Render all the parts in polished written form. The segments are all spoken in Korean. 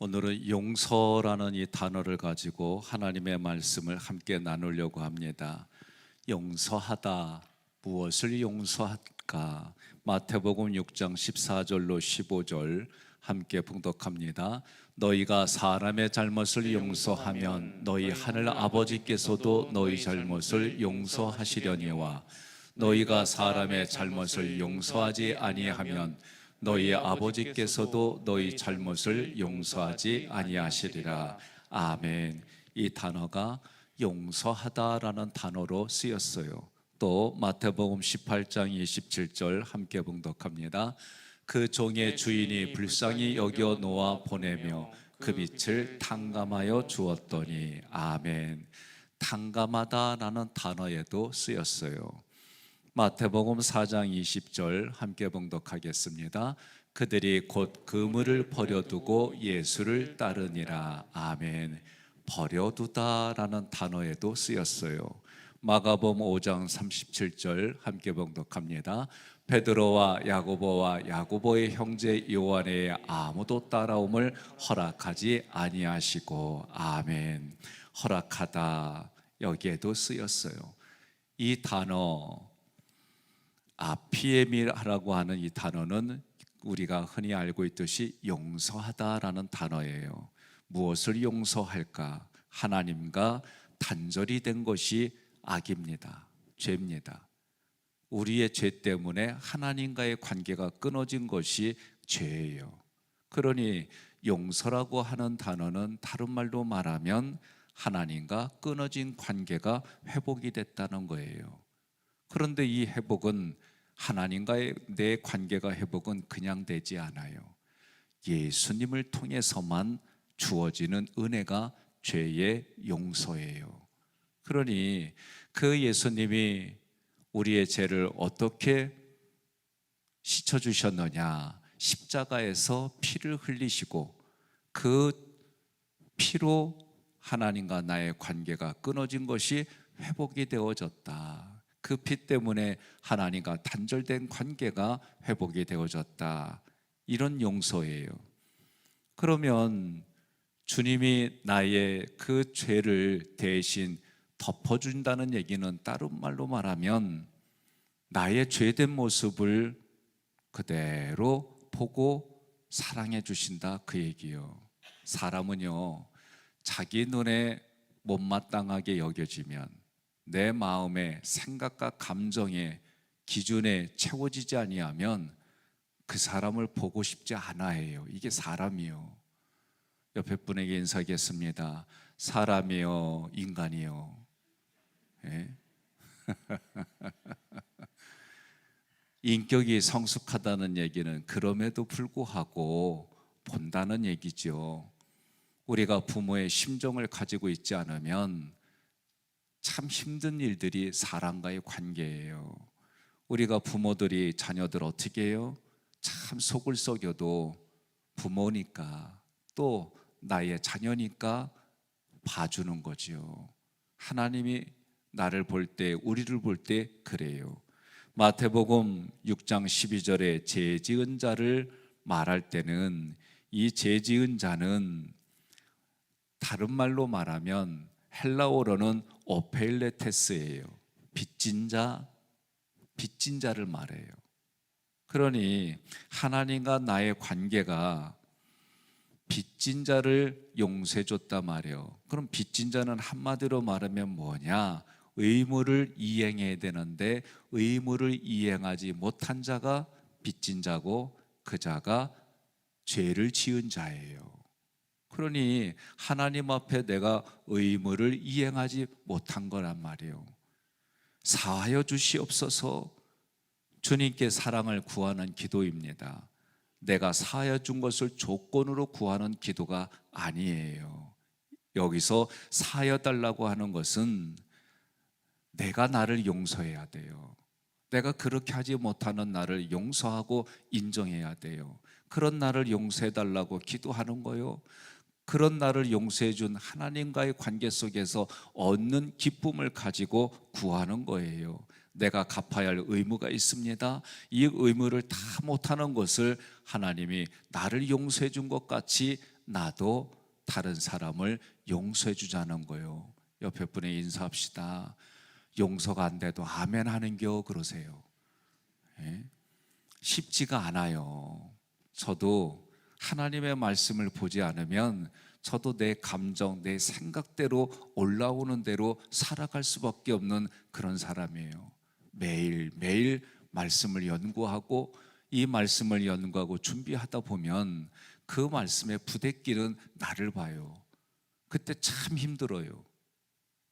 오늘은 용서라는 이 단어를 가지고 하나님의 말씀을 함께 나누려고 합니다. 용서하다, 무엇을 용서할까? 마태복음 6장 14절로 15절 함께 봉독합니다. 너희가 사람의 잘못을 용서하면 너희 하늘 아버지께서도 너희 잘못을 용서하시려니와 너희가 사람의 잘못을 용서하지 아니하면 너희 아버지께서도 너희 잘못을 용서하지 아니하시리라. 아멘. 이 단어가 용서하다라는 단어로 쓰였어요. 또 마태복음 18장 27절 함께 봉독합니다. 그 종의 주인이 불쌍히 여겨 놓아 보내며 그 빛을 탕감하여 주었더니. 아멘. 탕감하다라는 단어에도 쓰였어요. 마태복음 4장 20절 함께 봉독하겠습니다. 그들이 곧 그물을 버려두고 예수를 따르니라. 아멘. 버려두다라는 단어에도 쓰였어요. 마가복음 5장 37절 함께 봉독합니다. 베드로와 야고보와 야고보의 형제 요한의 아무도 따라옴을 허락하지 아니하시고. 아멘. 허락하다, 여기에도 쓰였어요. 이 단어 아피에미라고 하는 이 단어는 우리가 흔히 알고 있듯이 용서하다라는 단어예요. 무엇을 용서할까? 하나님과 단절이 된 것이 악입니다. 죄입니다. 우리의 죄 때문에 하나님과의 관계가 끊어진 것이 죄예요. 그러니 용서라고 하는 단어는 다른 말로 말하면 하나님과 끊어진 관계가 회복이 됐다는 거예요. 그런데 이 회복은, 하나님과의 내 관계가 회복은 그냥 되지 않아요. 예수님을 통해서만 주어지는 은혜가 죄의 용서예요. 그러니 그 예수님이 우리의 죄를 어떻게 씻어주셨느냐? 십자가에서 피를 흘리시고 그 피로 하나님과 나의 관계가 끊어진 것이 회복이 되어졌다. 그 피 때문에 하나님과 단절된 관계가 회복이 되어졌다. 이런 용서예요. 그러면 주님이 나의 그 죄를 대신 덮어준다는 얘기는 다른 말로 말하면 나의 죄된 모습을 그대로 보고 사랑해 주신다, 그 얘기예요. 사람은요, 자기 눈에 못마땅하게 여겨지면 내 마음의 생각과 감정의 기준에 채워지지 아니하면 그 사람을 보고 싶지 않아 해요. 이게 사람이요. 옆에 분에게 인사하겠습니다. 사람이요, 인간이요. 예? 인격이 성숙하다는 얘기는 그럼에도 불구하고 본다는 얘기죠. 우리가 부모의 심정을 가지고 있지 않으면 참 힘든 일들이 사람과의 관계예요. 우리가 부모들이 자녀들 어떻게 해요? 참 속을 썩여도 부모니까, 또 나의 자녀니까 봐주는 거지요. 하나님이 나를 볼 때, 우리를 볼 때 그래요. 마태복음 6장 12절에 죄 지은 자를 말할 때는 이 죄 지은 자는 다른 말로 말하면 헬라어로는 오페일레테스예요. 빚진 자, 빚진 자를 말해요. 그러니 하나님과 나의 관계가 빚진 자를 용서해 줬단 말이에요. 그럼 빚진 자는 한마디로 말하면 뭐냐? 의무를 이행해야 되는데 의무를 이행하지 못한 자가 빚진 자고 그 자가 죄를 지은 자예요. 그러니 하나님 앞에 내가 의무를 이행하지 못한 거란 말이에요. 사하여 주시옵소서. 주님께 사랑을 구하는 기도입니다. 내가 사하여 준 것을 조건으로 구하는 기도가 아니에요. 여기서 사하여 달라고 하는 것은 내가 나를 용서해야 돼요. 내가 그렇게 하지 못하는 나를 용서하고 인정해야 돼요. 그런 나를 용서해 달라고 기도하는 거요. 그런 나를 용서해 준 하나님과의 관계 속에서 얻는 기쁨을 가지고 구하는 거예요. 내가 갚아야 할 의무가 있습니다. 이 의무를 다 못하는 것을 하나님이 나를 용서해 준 것 같이 나도 다른 사람을 용서해 주자는 거예요. 옆에 분에 인사합시다. 용서가 안 돼도 아멘 하는겨 그러세요. 예? 쉽지가 않아요. 저도 하나님의 말씀을 보지 않으면 저도 내 감정, 내 생각대로 올라오는 대로 살아갈 수밖에 없는 그런 사람이에요. 매일매일 말씀을 연구하고 이 말씀을 연구하고 준비하다 보면 그 말씀에 부대끼는 나를 봐요. 그때 참 힘들어요.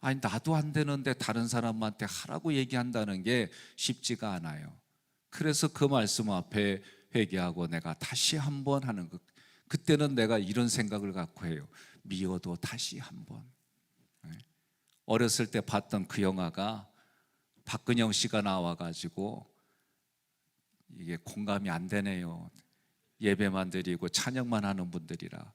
아니, 나도 안 되는데 다른 사람한테 하라고 얘기한다는 게 쉽지가 않아요. 그래서 그 말씀 앞에 회개하고 내가 다시 한번 하는 것. 그때는 내가 이런 생각을 갖고 해요. 미워도 다시 한번. 어렸을 때 봤던 그 영화가 박근영 씨가 나와가지고 이게 공감이 안 되네요. 예배만 드리고 찬양만 하는 분들이라.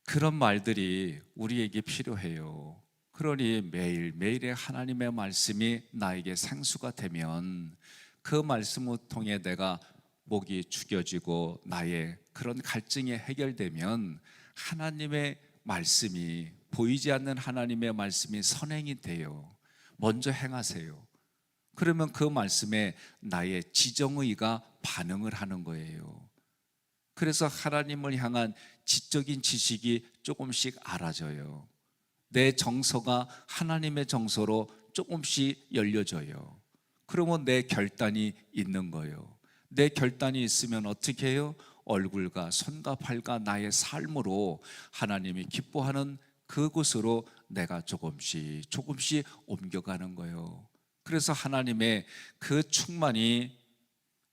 그런 말들이 우리에게 필요해요. 그러니 매일매일의 하나님의 말씀이 나에게 생수가 되면 그 말씀을 통해 내가 목이 죽여지고 나의 그런 갈증이 해결되면 하나님의 말씀이, 보이지 않는 하나님의 말씀이 선행이 돼요. 먼저 행하세요. 그러면 그 말씀에 나의 지정의가 반응을 하는 거예요. 그래서 하나님을 향한 지적인 지식이 조금씩 알아져요. 내 정서가 하나님의 정서로 조금씩 열려져요. 그러면 내 결단이 있는 거예요. 내 결단이 있으면 어떻게 해요? 얼굴과 손과 발과 나의 삶으로 하나님이 기뻐하는 그곳으로 내가 조금씩 옮겨가는 거예요. 그래서 하나님의 그 충만이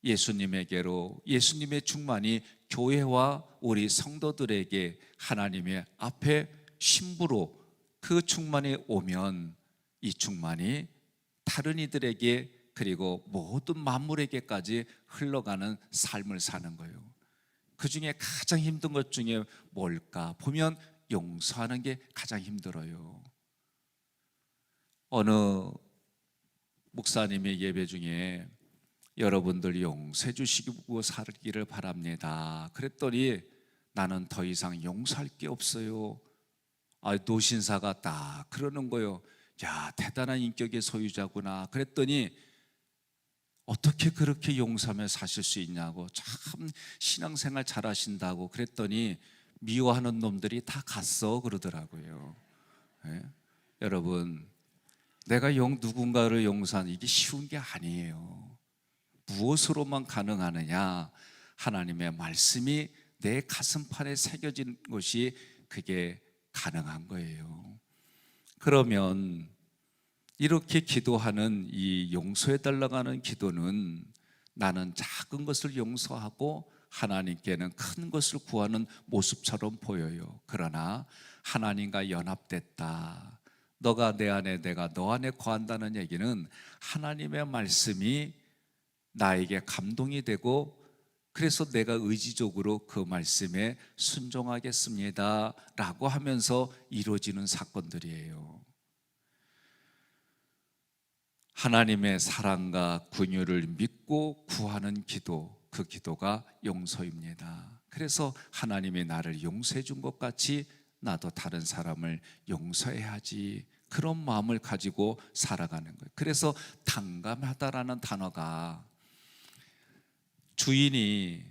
예수님에게로, 예수님의 충만이 교회와 우리 성도들에게 하나님의 앞에 신부로 그 충만이 오면 이 충만이 다른 이들에게 그리고 모든 만물에게까지 흘러가는 삶을 사는 거예요. 그 중에 가장 힘든 것 중에 뭘까? 보면 용서하는 게 가장 힘들어요. 어느 목사님의 예배 중에 여러분들 용서해 주시고 살기를 바랍니다. 그랬더니 나는 더 이상 용서할 게 없어요. 노신사가 딱 그러는 거예요. 야, 대단한 인격의 소유자구나. 그랬더니 어떻게 그렇게 용서하며 사실 수 있냐고, 참 신앙생활 잘하신다고 그랬더니 미워하는 놈들이 다 갔어 그러더라고요. 네? 여러분, 내가 누군가를 용서하는 이게 쉬운 게 아니에요. 무엇으로만 가능하느냐? 하나님의 말씀이 내 가슴판에 새겨진 것이 그게 가능한 거예요. 그러면 이렇게 기도하는 이 용서해달라고 하는 기도는 나는 작은 것을 용서하고 하나님께는 큰 것을 구하는 모습처럼 보여요. 그러나 하나님과 연합됐다, 너가 내 안에 내가 너 안에 거한다는 얘기는 하나님의 말씀이 나에게 감동이 되고 그래서 내가 의지적으로 그 말씀에 순종하겠습니다 라고 하면서 이루어지는 사건들이에요. 하나님의 사랑과 긍휼을 믿고 구하는 기도, 그 기도가 용서입니다. 그래서 하나님이 나를 용서해 준 것 같이 나도 다른 사람을 용서해야지, 그런 마음을 가지고 살아가는 거예요. 그래서 탕감하다라는 단어가, 주인이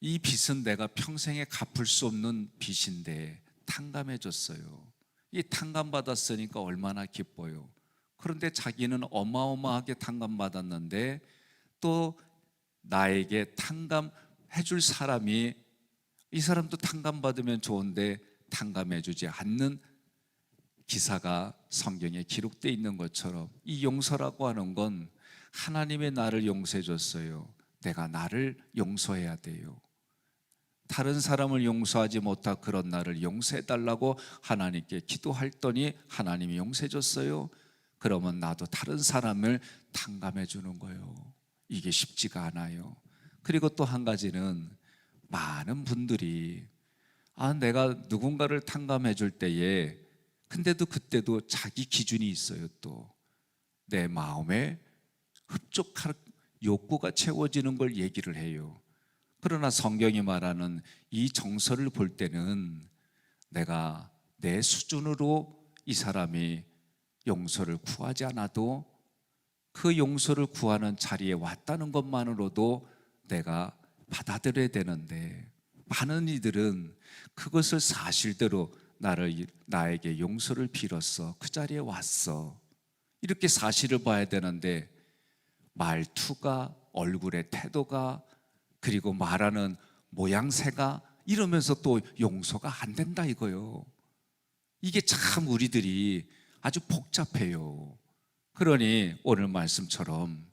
이 빚은 내가 평생에 갚을 수 없는 빚인데 탕감해 줬어요. 이 탕감받았으니까 얼마나 기뻐요. 그런데 자기는 어마어마하게 탕감받았는데 또 나에게 탕감해 줄 사람이, 이 사람도 탕감받으면 좋은데 탕감해 주지 않는 기사가 성경에 기록되어 있는 것처럼, 이 용서라고 하는 건 하나님의 나를 용서해 줬어요. 내가 나를 용서해야 돼요. 다른 사람을 용서하지 못한 그런 나를 용서해 달라고 하나님께 기도했더니 하나님이 용서해 줬어요. 그러면 나도 다른 사람을 탕감해 주는 거예요. 이게 쉽지가 않아요. 그리고 또 한 가지는, 많은 분들이 내가 누군가를 탕감해 줄 때에, 근데도 그때도 자기 기준이 있어요. 또 내 마음에 흡족할 욕구가 채워지는 걸 얘기를 해요. 그러나 성경이 말하는 이 정서를 볼 때는 내가 내 수준으로 이 사람이 용서를 구하지 않아도 그 용서를 구하는 자리에 왔다는 것만으로도 내가 받아들여야 되는데, 많은 이들은 그것을 사실대로 나에게 용서를 빌었어, 그 자리에 왔어, 이렇게 사실을 봐야 되는데 말투가, 얼굴의 태도가, 그리고 말하는 모양새가 이러면서 또 용서가 안 된다 이거요. 이게 참 우리들이 아주 복잡해요. 그러니 오늘 말씀처럼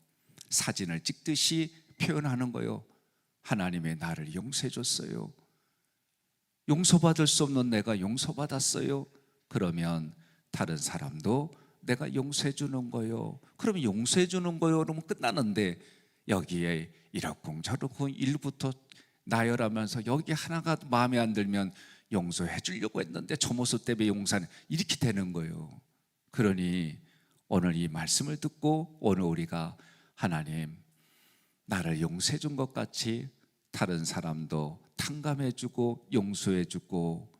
사진을 찍듯이 표현하는 거요. 하나님의 나를 용서해 줬어요. 용서받을 수 없는 내가 용서받았어요. 그러면 다른 사람도 내가 용서해 주는 거요. 그러면 용서해 주는 거요 그러면 끝나는데, 여기에 이러쿵저러쿵 일부터 나열하면서 여기 하나가 마음에 안 들면 용서해 주려고 했는데 저 모습 때문에 용서는 이렇게 되는 거예요. 그러니 오늘 이 말씀을 듣고 오늘 우리가 하나님 나를 용서해 준 것 같이 다른 사람도 탕감해 주고 용서해 주고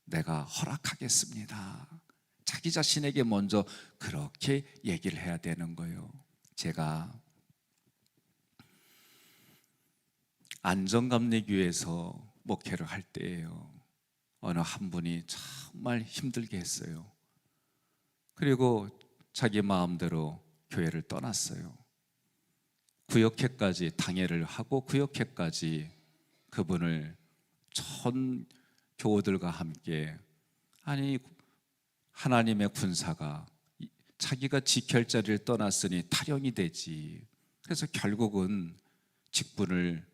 내가 허락하겠습니다. 자기 자신에게 먼저 그렇게 얘기를 해야 되는 거예요. 제가 안전감리교회에서 목회를 할 때예요. 어느 한 분이 정말 힘들게 했어요. 그리고 자기 마음대로 교회를 떠났어요. 구역회까지 당회를 하고 구역회까지 그분을 전 교우들과 함께, 아니 하나님의 군사가 자기가 지킬 자리를 떠났으니 탈영이 되지. 그래서 결국은 직분을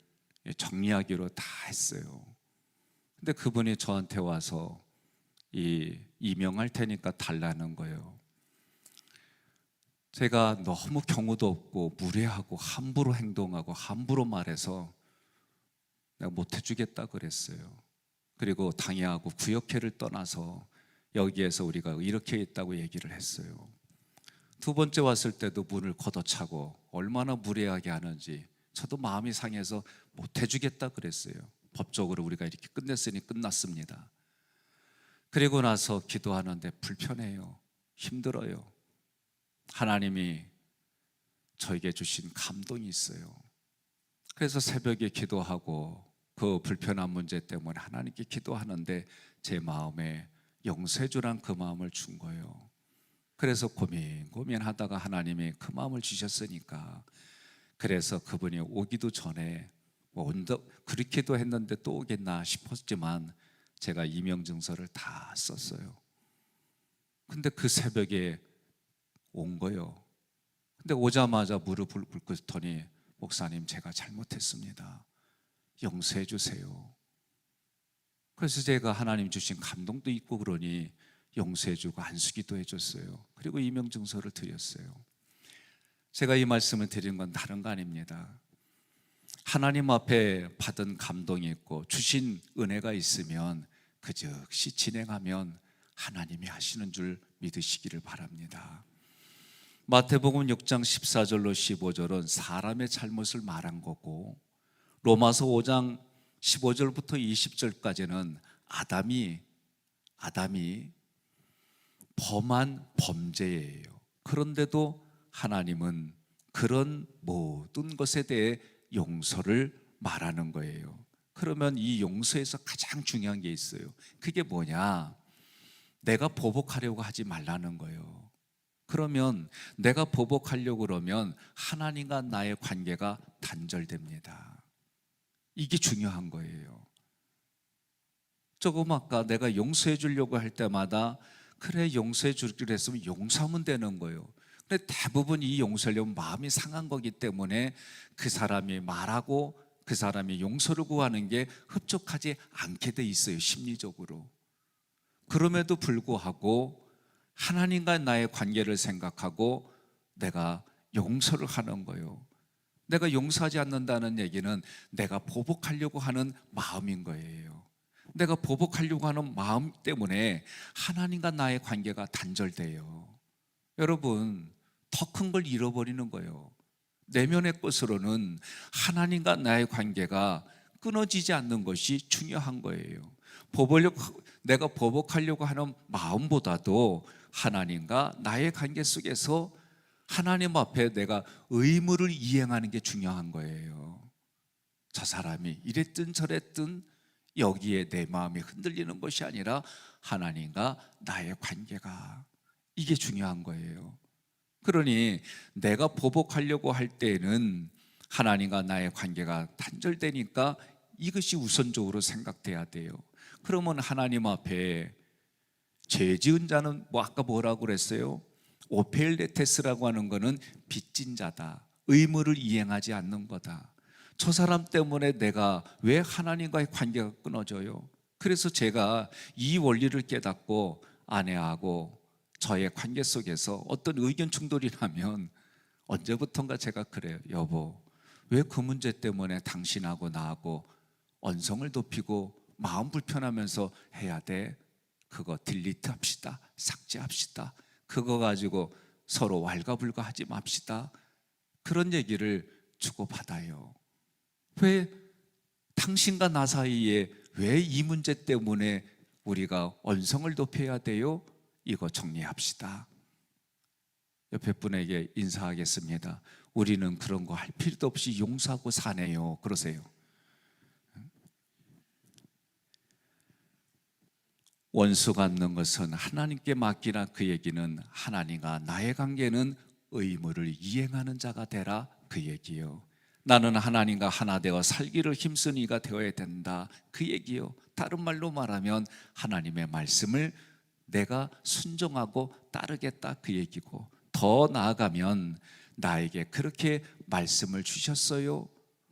정리하기로 다 했어요. 근데 그분이 저한테 와서 이명할 테니까 달라는 거예요. 제가 너무 경우도 없고 무례하고 함부로 행동하고 함부로 말해서 내가 못 해주겠다 그랬어요. 그리고 당회하고 구역회를 떠나서 여기에서 우리가 이렇게 있다고 얘기를 했어요. 두 번째 왔을 때도 문을 걷어차고 얼마나 무례하게 하는지 저도 마음이 상해서 못 해주겠다 그랬어요. 법적으로 우리가 이렇게 끝냈으니 끝났습니다. 그리고 나서 기도하는데 불편해요. 힘들어요. 하나님이 저에게 주신 감동이 있어요. 그래서 새벽에 기도하고 그 불편한 문제 때문에 하나님께 기도하는데 제 마음에 용서해 주란 그 마음을 준 거예요. 그래서 고민하다가 하나님이 그 마음을 주셨으니까, 그래서 그분이 오기도 전에 그렇게도 했는데 또 오겠나 싶었지만 제가 임명증서를 다 썼어요. 근데 그 새벽에 온 거예요. 근데 오자마자 무릎을 꿇더니 목사님 제가 잘못했습니다. 용서해 주세요. 그래서 제가 하나님 주신 감동도 있고 그러니 용서해 주고 안수기도 해줬어요. 그리고 임명증서를 드렸어요. 제가 이 말씀을 드리는 건 다른 거 아닙니다. 하나님 앞에 받은 감동이 있고 주신 은혜가 있으면 그 즉시 진행하면 하나님이 하시는 줄 믿으시기를 바랍니다. 마태복음 6장 14절로 15절은 사람의 잘못을 말한 거고, 로마서 5장 15절부터 20절까지는 아담이 범한 범죄예요. 그런데도 하나님은 그런 모든 것에 대해 용서를 말하는 거예요. 그러면 이 용서에서 가장 중요한 게 있어요. 그게 뭐냐? 내가 보복하려고 하지 말라는 거예요. 그러면 내가 보복하려고 그러면 하나님과 나의 관계가 단절됩니다. 이게 중요한 거예요. 조금 아까 내가 용서해 주려고 할 때마다 그래 용서해 주기로 했으면 용서하면 되는 거예요. 근데 대부분 이 용서하려면 마음이 상한 거기 때문에 그 사람이 말하고 그 사람이 용서를 구하는 게 흡족하지 않게 돼 있어요, 심리적으로. 그럼에도 불구하고 하나님과 나의 관계를 생각하고 내가 용서를 하는 거예요. 내가 용서하지 않는다는 얘기는 내가 보복하려고 하는 마음인 거예요. 내가 보복하려고 하는 마음 때문에 하나님과 나의 관계가 단절돼요. 여러분, 더 큰 걸 잃어버리는 거예요. 내면의 것으로는 하나님과 나의 관계가 끊어지지 않는 것이 중요한 거예요. 내가 보복하려고 하는 마음보다도 하나님과 나의 관계 속에서 하나님 앞에 내가 의무를 이행하는 게 중요한 거예요. 저 사람이 이랬든 저랬든 여기에 내 마음이 흔들리는 것이 아니라 하나님과 나의 관계가, 이게 중요한 거예요. 그러니 내가 보복하려고 할 때에는 하나님과 나의 관계가 단절되니까 이것이 우선적으로 생각돼야 돼요. 그러면 하나님 앞에 죄 지은 자는 아까 뭐라고 그랬어요? 오펠레테스라고 하는 거는 빚진 자다, 의무를 이행하지 않는 거다. 저 사람 때문에 내가 왜 하나님과의 관계가 끊어져요? 그래서 제가 이 원리를 깨닫고 아내하고 저의 관계 속에서 어떤 의견 충돌이 나면 언제부턴가 제가 그래요. 여보, 왜 그 문제 때문에 당신하고 나하고 언성을 높이고 마음 불편하면서 해야 돼? 그거 딜리트 합시다. 삭제합시다. 그거 가지고 서로 왈가불가하지 맙시다. 그런 얘기를 주고받아요. 왜 당신과 나 사이에 왜 이 문제 때문에 우리가 언성을 높여야 돼요? 이거 정리합시다. 옆에 분에게 인사하겠습니다. 우리는 그런 거 할 필요도 없이 용서하고 사네요. 그러세요. 원수 갚는 것은 하나님께 맡기라. 그 얘기는 하나님과 나의 관계는 의무를 이행하는 자가 되라, 그 얘기요. 나는 하나님과 하나 되어 살기를 힘쓰는 이가 되어야 된다, 그 얘기요. 다른 말로 말하면 하나님의 말씀을 내가 순종하고 따르겠다, 그 얘기고, 더 나아가면 나에게 그렇게 말씀을 주셨어요.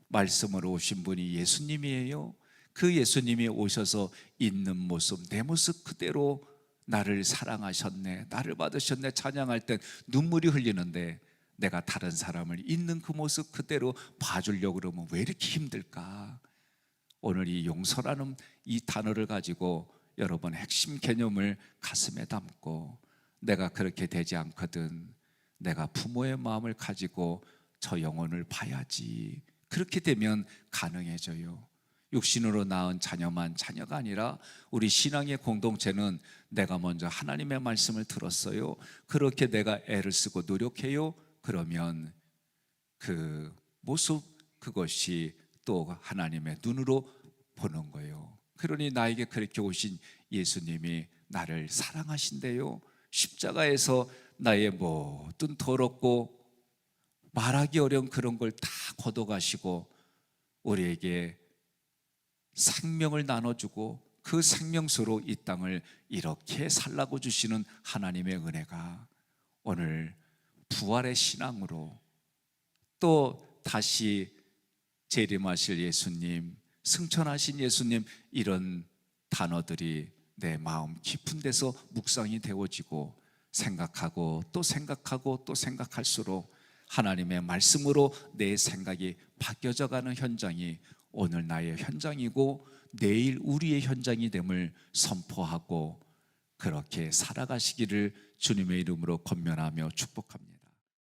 말씀으로 오신 분이 예수님이에요. 그 예수님이 오셔서 있는 모습, 내 모습 그대로 나를 사랑하셨네, 나를 받으셨네 찬양할 땐 눈물이 흘리는데, 내가 다른 사람을 있는 그 모습 그대로 봐주려고 그러면 왜 이렇게 힘들까? 오늘 이 용서라는 이 단어를 가지고 여러분 핵심 개념을 가슴에 담고, 내가 그렇게 되지 않거든 내가 부모의 마음을 가지고 저 영혼을 봐야지. 그렇게 되면 가능해져요. 육신으로 낳은 자녀만 자녀가 아니라 우리 신앙의 공동체는 내가 먼저 하나님의 말씀을 들었어요. 그렇게 내가 애를 쓰고 노력해요. 그러면 그 모습, 그것이 또 하나님의 눈으로 보는 거예요. 그러니 나에게 그렇게 오신 예수님이 나를 사랑하신대요. 십자가에서 나의 모든 더럽고 말하기 어려운 그런 걸 다 걷어가시고 우리에게 생명을 나눠주고 그 생명수로 이 땅을 이렇게 살라고 주시는 하나님의 은혜가 오늘 부활의 신앙으로, 또 다시 재림하실 예수님, 승천하신 예수님, 이런 단어들이 내 마음 깊은 데서 묵상이 되어지고 생각하고 또 생각하고 또 생각할수록 하나님의 말씀으로 내 생각이 바뀌어져 가는 현장이 오늘 나의 현장이고 내일 우리의 현장이 됨을 선포하고 그렇게 살아가시기를 주님의 이름으로 권면하며 축복합니다.